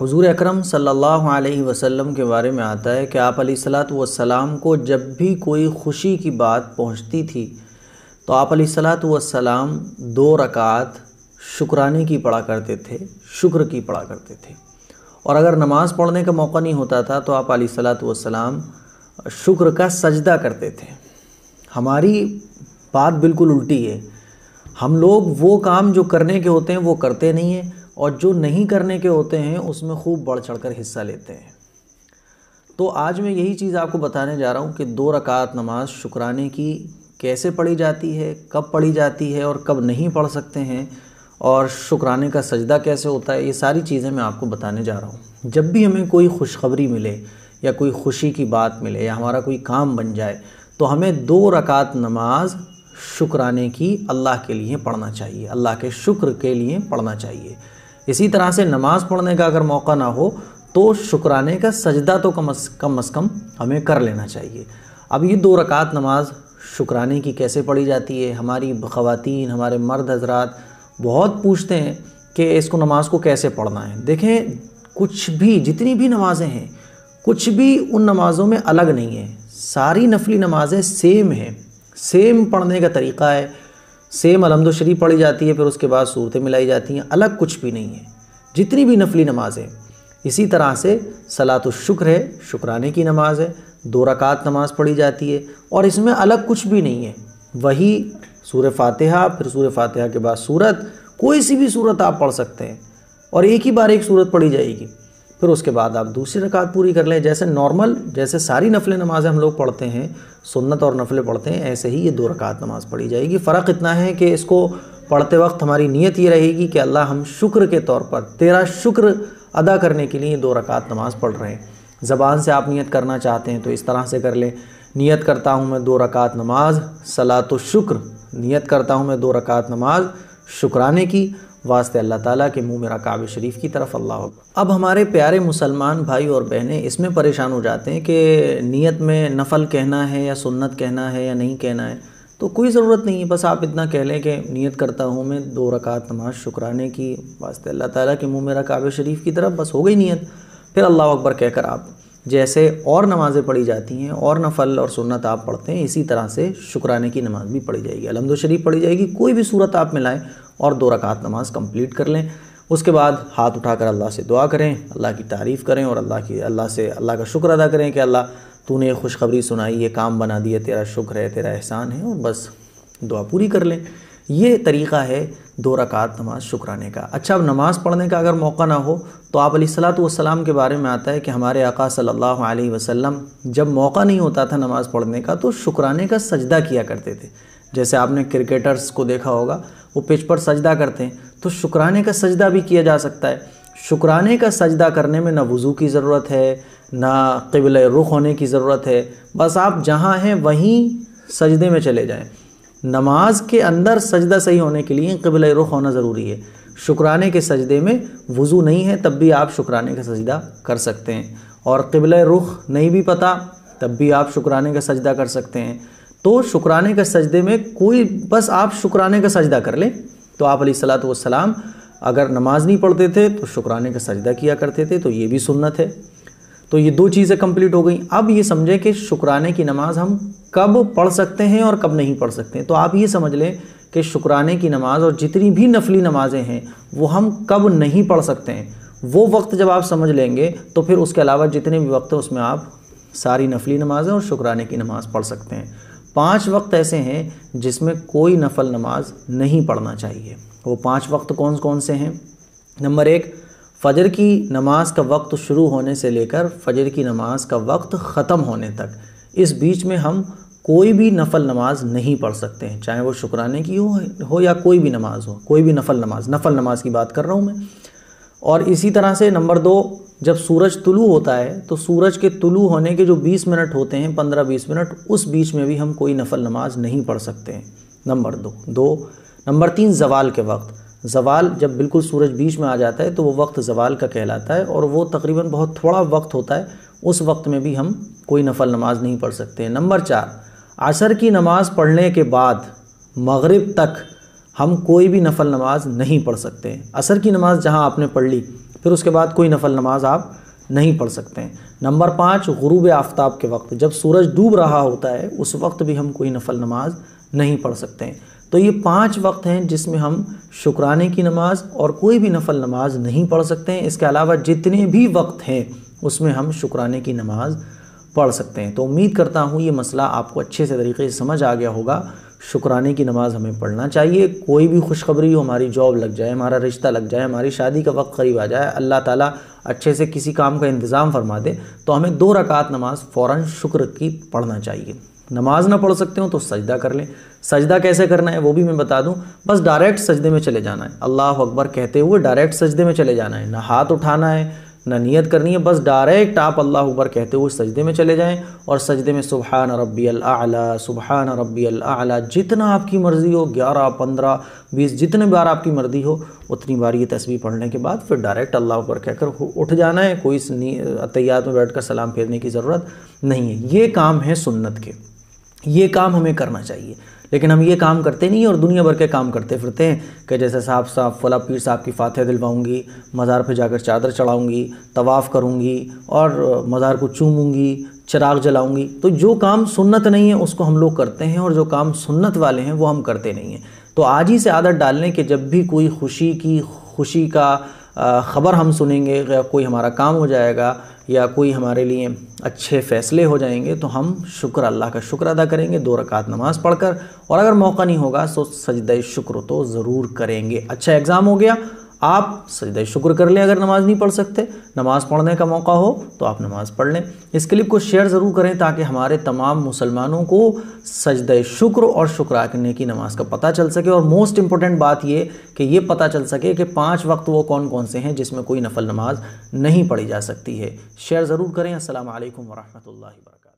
हुज़ूर अकरम सल्लल्लाहु अलैहि वसल्लम के बारे में आता है कि आप अलैहिस्सलातु वस्सलाम को जब भी कोई खुशी की बात पहुंचती थी तो आप अलैहिस्सलातु वस्सलाम 2 रकात शुक्राने की पढ़ा करते थे, शुक्र की पढ़ा करते थे। और अगर नमाज़ पढ़ने का मौका नहीं होता था तो आप अलैहिस्सलातु वस्सलाम शुक्र का सजदा करते थे। हमारी बात बिल्कुल उल्टी है। हम लोग वो काम जो करने के होते हैं वो करते नहीं हैं, और जो नहीं करने के होते हैं उसमें खूब बढ़ चढ़कर हिस्सा लेते हैं। तो आज मैं यही चीज़ आपको बताने जा रहा हूँ कि 2 रकात नमाज शुक्राने की कैसे पढ़ी जाती है, कब पढ़ी जाती है और कब नहीं पढ़ सकते हैं, और शुक्राने का सजदा कैसे होता है। ये सारी चीज़ें मैं आपको बताने जा रहा हूँ। जब भी हमें कोई खुशखबरी मिले या कोई खुशी की बात मिले या हमारा कोई काम बन जाए तो हमें 2 रकात नमाज शुक्राने की अल्लाह के लिए पढ़ना चाहिए, अल्लाह के शुक्र के लिए पढ़ना चाहिए। इसी तरह से नमाज़ पढ़ने का अगर मौका ना हो तो शुक्राने का सजदा तो कम से कम हमें कर लेना चाहिए। अब ये 2 रकात नमाज शुक्राने की कैसे पढ़ी जाती है, हमारी ख़वातीन, हमारे मर्द हजरात बहुत पूछते हैं कि इसको नमाज को कैसे पढ़ना है। देखें, कुछ भी जितनी भी नमाज़ें हैं, कुछ भी उन नमाज़ों में अलग नहीं है। सारी नफली नमाज़ें सेम हैं, सेम पढ़ने का तरीक़ा है, सेम अलहम्दु शरीफ पढ़ी जाती है, फिर उसके बाद सूरतें मिलाई जाती हैं, अलग कुछ भी नहीं है जितनी भी नफली नमाज़ें। इसी तरह से सलातुश शुक्र है, शुक्राने की नमाज़ है, 2 रकात नमाज़ पढ़ी जाती है और इसमें अलग कुछ भी नहीं है। वही सूरह फातिहा, फिर सूरह फातिहा के बाद सूरत, कोई सी भी सूरत आप पढ़ सकते हैं और एक ही बार एक सूरत पढ़ी जाएगी। फिर उसके बाद आप दूसरी रकात पूरी कर लें। जैसे नॉर्मल, जैसे सारी नफल नमाज़ें हम लोग पढ़ते हैं, सुन्नत और नफल पढ़ते हैं, ऐसे ही ये 2 रकात नमाज़ पढ़ी जाएगी। फ़र्क इतना है कि इसको पढ़ते वक्त हमारी नीयत ये रहेगी कि अल्लाह, हम शुक्र के तौर पर तेरा शुक्र अदा करने के लिए 2 रकात नमाज़ पढ़ रहे हैं। ज़बान से आप नियत करना चाहते हैं तो इस तरह से कर लें, नियत करता हूँ मैं 2 रकात नमाज सलातुश शुक्र, नियत करता हूँ मैं 2 रकात नमाज शुक्राने की, वास्ते अल्लाह ताला के मुँह मेरा काबे शरीफ की तरफ अल्लाह। अब हमारे प्यारे मुसलमान भाई और बहनें इसमें परेशान हो जाते हैं कि नियत में नफ़ल कहना है या सुन्नत कहना है या नहीं कहना है। तो कोई ज़रूरत नहीं है, बस आप इतना कह लें कि नियत करता हूँ मैं 2 रकात नमाज शुक्राने की, वास्ते अल्लाह ताला के मुँह मेरा काबे शरीफ की तरफ, बस हो गई नियत। फिर अल्लाह अकबर कहकर आप जैसे और नमाज़ें पढ़ी जाती हैं और नफ़ल और सुन्नत आप पढ़ते हैं, इसी तरह से शुक्राने की नमाज़ भी पढ़ी जाएगी, अलहम्दु शरीफ पढ़ी जाएगी। कोई भी सूरत आप मिलाएं और 2 रकात नमाज कंप्लीट कर लें। उसके बाद हाथ उठाकर अल्लाह से दुआ करें, अल्लाह की तारीफ़ करें और अल्लाह का शुक्र अदा करें कि अल्लाह तूने ये खुशखबरी सुनाई, ये काम बना दिया, तेरा शुक्र है, तेरा एहसान है, और बस दुआ पूरी कर लें। ये तरीक़ा है 2 रकात नमाज शुक्राने का। अच्छा, अब नमाज़ पढ़ने का अगर मौका ना हो तो आप अलैहिस्सलातु वस्सलाम के बारे में आता है कि हमारे आका सल्लल्लाहु अलैहि वसल्लम जब मौका नहीं होता था नमाज़ पढ़ने का तो शुक्राने का सजदा किया करते थे। जैसे आपने क्रिकेटर्स को देखा होगा, वो पिच पर सजदा करते हैं, तो शुक्राने का सजदा भी किया जा सकता है। शुक्राने का सजदा करने में ना वज़ू की ज़रूरत है, ना क़िबला रुख होने की ज़रूरत है, बस आप जहाँ हैं वहीं सजदे में चले जाएं। नमाज के अंदर सजदा सही होने के लिए क़िबला रुख होना ज़रूरी है। शुक्राने के सजदे में वज़ू नहीं है तब भी आप शुक्राने का सजदा कर सकते हैं, और क़िबला रुख नहीं भी पता तब भी आप शुक्राने का सजदा कर सकते हैं। तो शुक्राने के सजदे में कोई, बस आप शुक्राने का सजदा कर लें। तो आप अलैहिस्सलातु वस्सलाम अगर नमाज नहीं पढ़ते थे तो शुक्राने का सजदा किया करते थे, तो ये भी सुन्नत है। तो ये 2 चीज़ें कंप्लीट हो गई। अब ये समझें कि शुक्राने की नमाज हम कब पढ़ सकते हैं और कब नहीं पढ़ सकते हैं। तो आप ये समझ लें कि शुक्राने की नमाज और जितनी भी नफली नमाज़ें हैं वो हम कब नहीं पढ़ सकते हैं, वो वक्त जब आप समझ लेंगे तो फिर उसके अलावा जितने भी वक्त हैं उसमें आप सारी नफली नमाज़ें और शुक्राने की नमाज़ पढ़ सकते हैं। 5 वक्त ऐसे हैं जिसमें कोई नफल नमाज नहीं पढ़ना चाहिए। वो 5 वक्त कौन कौन से हैं? नंबर 1, फ़जर की नमाज का वक्त शुरू होने से लेकर फ़जर की नमाज का वक्त ख़त्म होने तक, इस बीच में हम कोई भी नफल नमाज नहीं पढ़ सकते हैं, चाहे वो शुक्राने की हो या कोई भी नमाज हो, कोई भी नफल नमाज की बात कर रहा हूँ मैं। और इसी तरह से नंबर 2, जब सूरज तुलू होता है तो सूरज के तुलू होने के जो 20 मिनट होते हैं, 15-20 मिनट, उस बीच में भी हम कोई नफल नमाज नहीं पढ़ सकते हैं। नंबर 2। नंबर 3, ज़वाल के वक्त। ज़वाल जब बिल्कुल सूरज बीच में आ जाता है तो वो वक्त ज़वाल का कहलाता है और वो तकरीबन बहुत थोड़ा वक्त होता है, उस वक्त में भी हम कोई नफल नमाज नहीं पढ़ सकते हैं। नंबर 4, असर की नमाज़ पढ़ने के बाद मगरिब तक हम कोई भी नफल नमाज नहीं पढ़ सकते हैं। असर की नमाज़ जहाँ आपने पढ़ ली, फिर उसके बाद कोई नफल नमाज आप नहीं पढ़ सकते हैं। नंबर 5, गुरूब आफ्ताब के वक्त, जब सूरज डूब रहा होता है उस वक्त भी हम कोई नफल नमाज नहीं पढ़ सकते हैं। तो ये 5 वक्त हैं जिसमें हम शुक्राने की नमाज और कोई भी नफल नमाज नहीं पढ़ सकते हैं। इसके अलावा जितने भी वक्त हैं उसमें हम शुक्राने की नमाज पढ़ सकते हैं। तो उम्मीद करता हूँ ये मसला आपको अच्छे से तरीके से समझ आ गया होगा। शुक्राने की नमाज हमें पढ़ना चाहिए। कोई भी खुशखबरी हो, हमारी जॉब लग जाए, हमारा रिश्ता लग जाए, हमारी शादी का वक्त करीब आ जाए, अल्लाह ताला अच्छे से किसी काम का इंतज़ाम फरमा दे, तो हमें 2 रकात नमाज फ़ौरन शुक्र की पढ़ना चाहिए। नमाज ना पढ़ सकते हो तो सजदा कर लें। सजदा कैसे करना है वो भी मैं बता दूं। बस डायरेक्ट सजदे में चले जाना है, अल्लाह अकबर कहते हुए डायरेक्ट सजदे में चले जाना है। ना हाथ उठाना है, ना नियत करनी है, बस डायरेक्ट आप अल्लाह अकबर कहते हुए सजदे में चले जाएं और सजदे में सुबहान रब्बियल आला, सुबहान रब्बियल आला, जितना आपकी मर्ज़ी हो, 11, 15, 20, जितने बार आपकी मर्ज़ी हो उतनी बार ये तस्बीह पढ़ने के बाद फिर डायरेक्ट अल्लाह अकबर कहकर उठ जाना है। कोई तहियात में बैठकर सलाम फेरने की ज़रूरत नहीं है। ये काम है सुन्नत के, ये काम हमें करना चाहिए। लेकिन हम ये काम करते नहीं और दुनिया भर के काम करते फिरते हैं कि जैसे साहब फला पीर साहब की फातिहा दिलवाऊंगी, मज़ार पे जाकर चादर चढ़ाऊंगी, तवाफ़ करूंगी और मज़ार को चूमूंगी, चिराग जलाऊंगी। तो जो काम सुन्नत नहीं है उसको हम लोग करते हैं और जो काम सुन्नत वाले हैं वो हम करते नहीं हैं। तो आज ही से आदत डालने कि जब भी कोई खुशी का ख़बर हम सुनेंगे या कोई हमारा काम हो जाएगा या कोई हमारे लिए अच्छे फ़ैसले हो जाएंगे तो हम अल्लाह का शुक्र अदा करेंगे 2 रकात नमाज़ पढ़कर, और अगर मौका नहीं होगा तो सजदा शुक्र तो ज़रूर करेंगे। अच्छा एग्ज़ाम हो गया, आप सजदा शुक्र कर लें। अगर नमाज़ नहीं पढ़ सकते, नमाज़ पढ़ने का मौका हो तो आप नमाज़ पढ़ लें। इस क्लिप को शेयर ज़रूर करें ताकि हमारे तमाम मुसलमानों को सजदा शुक्र और शुक्राने की नमाज़ का पता चल सके। और मोस्ट इम्पॉर्टेंट बात ये कि ये पता चल सके कि 5 वक्त वो कौन कौन से हैं जिसमें कोई नफल नमाज नहीं पढ़ी जा सकती है। शेयर ज़रूर करें। अस्सलामु अलैकुम वरहमतुल्लाहि वबरकातुहू।